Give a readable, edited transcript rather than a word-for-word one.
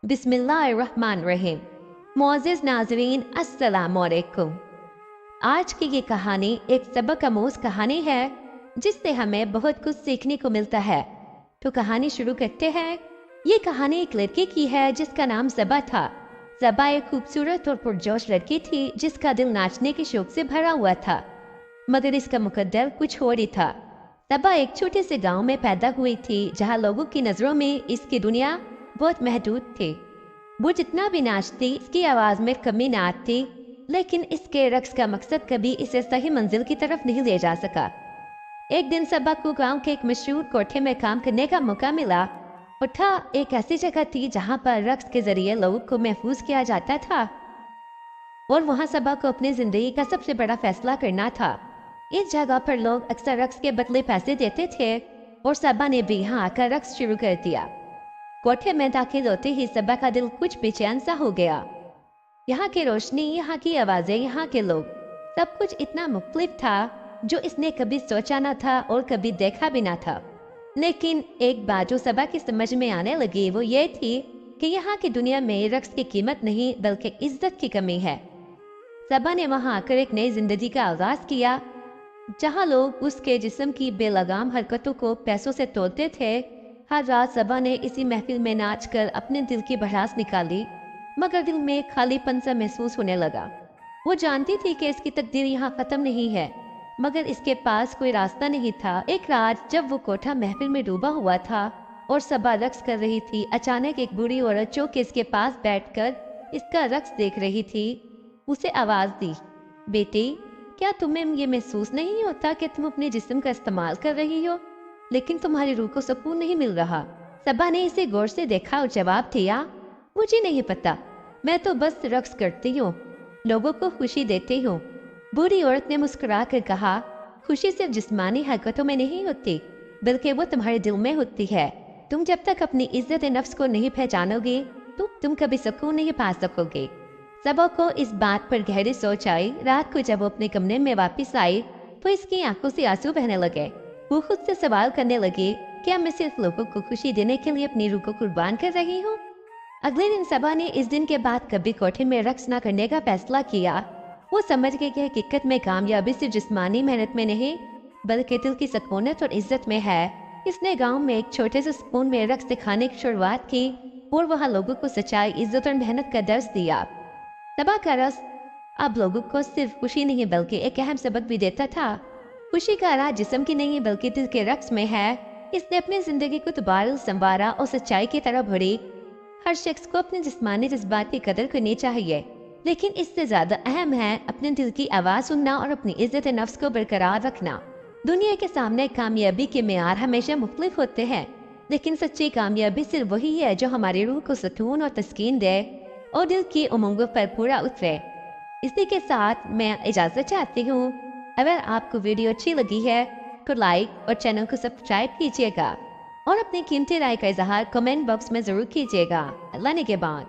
बिस्मिल्लाहिर्रहमानिर्रहीम। मुअज़्ज़िज़ नाज़रीन, अस्सलामु अलैकुम। आज की ये कहानी एक सबक आमूज़ कहानी है जिससे हमें बहुत कुछ सीखने को मिलता है। तो कहानी शुरू करते हैं। ये कहानी एक लड़की की है जिसका नाम ज़बा था। ज़बा एक खूबसूरत और पुरजोश लड़की थी जिसका दिल नाचने के शौक से भरा हुआ था, मगर इसका मुकद्दर कुछ और ही था। ज़बा एक छोटे से गांव में पैदा हुई थी जहां लोगों की नज़रों में इसकी दुनिया बहुत महदूद थी। वो जितना भी नाचती इसकी आवाज़ में कमी ना आती, लेकिन इसके रक्स का मकसद कभी इसे सही मंजिल की तरफ नहीं ले जा सका। एक दिन ज़बा को गांव के एक मशहूर कोठे में काम करने का मौका मिला। कोठा एक ऐसी जगह थी जहां पर रक्स के जरिए लोगों को महफूज किया जाता था और वहां ज़बा को अपनी जिंदगी का सबसे बड़ा फैसला करना था। इस जगह पर लोग अक्सर रक्स के बदले पैसे देते थे और ज़बा ने भी यहाँ आकर रक्स शुरू कर दिया। कोठे में दाखिल होते ही ज़बा का दिल कुछ बेचैन सा हो गया। यहाँ की रोशनी, यहाँ की आवाजें, यहाँ के लोग, सब कुछ इतना मुख्तलिफ था जो इसने कभी सोचा न था और कभी देखा भी ना था। लेकिन एक बात जो ज़बा की समझ में आने लगी वो ये थी कि यहाँ की दुनिया में रक्स की कीमत नहीं बल्कि इज्जत की कमी है। ज़बा ने वहाँ आकर एक नई जिंदगी का आगाज किया जहाँ लोग उसके जिस्म की बेलगाम हरकतों को पैसों से तोलते थे। हर रात ज़बा ने इसी महफिल में नाच कर अपने दिल की भड़ास निकाली, मगर दिल में खालीपन सा महसूस होने लगा। वो जानती थी कि इसकी तकदीर यहाँ खत्म नहीं है, मगर इसके पास कोई रास्ता नहीं था। एक रात जब वो कोठा महफिल में डूबा हुआ था और ज़बा रक्स कर रही थी, अचानक एक बूढ़ी औरत जो कि इसके पास बैठकर इसका रक्स देख रही थी, उसे आवाज दी, बेटी, क्या तुम्हें ये महसूस नहीं होता कि तुम अपने जिस्म का इस्तेमाल कर रही हो लेकिन तुम्हारी रूह को सुकून नहीं मिल रहा? ज़बा ने इसे गौर से देखा और जवाब दिया, मुझे नहीं पता, मैं तो बस रक्स करती हूँ, लोगों को खुशी देती हूँ। बूढ़ी औरत ने मुस्कुरा कर कहा, खुशी सिर्फ जिस्मानी हरकतों में नहीं होती बल्कि वो तुम्हारे दिल में होती है। तुम जब तक अपनी इज्जत नफ्स को नहीं पहचानोगे तो तुम कभी सुकून नहीं पा सकोगे। ज़बा को इस बात पर गहरी सोच आई। रात को जब वो अपने कमरे में वापस आई तो इसकी आंखों से आंसू बहने लगे। वो खुद से सवाल करने लगी, क्या मैं सिर्फ लोगों को खुशी देने के लिए अपनी रूह को कुर्बान कर रही हूँ? अगले दिन ज़बा ने इस दिन के बाद कभी कोठे में रक्स न करने का फैसला किया। वो समझ गई कि हकीकत में कामयाबी सिर्फ जिस्मानी मेहनत में नहीं बल्कि दिल की सकूनत और इज्जत में है। इसने गाँव में एक छोटे से स्कूल में रक्स सिखाने की शुरुआत की और वहाँ लोगों को सच्चाई, इज्जत और मेहनत का दर्ज दिया। ज़बा का रक्स अब लोगों को सिर्फ खुशी नहीं बल्कि एक अहम सबक भी देता था। खुशी का राज जिस्म की नहीं बल्कि दिल के रक्स में है। इसने अपनी जिंदगी को दोबारा संवारा और सच्चाई की तरह बढ़ी। हर शख्स को अपने जिस्मानी जज्बात की कदर करनी चाहिए, लेकिन इससे ज्यादा अहम है अपने दिल की आवाज सुनना और अपनी इज्जत नफ्स को बरकरार रखना। दुनिया के सामने कामयाबी के मेयार हमेशा मुख्तलिफ होते हैं, लेकिन सच्ची कामयाबी सिर्फ वही है जो हमारी रूह को सुकून और तस्कीन दे और दिल की उमंगों पर पूरा उतरे। इसी के साथ मैं इजाजत चाहती हूँ। अगर आपको वीडियो अच्छी लगी है तो लाइक और चैनल को सब्सक्राइब कीजिएगा और अपनी कीमती राय का इजहार कमेंट बॉक्स में जरूर कीजिएगा। अल्लाह ने के बाद।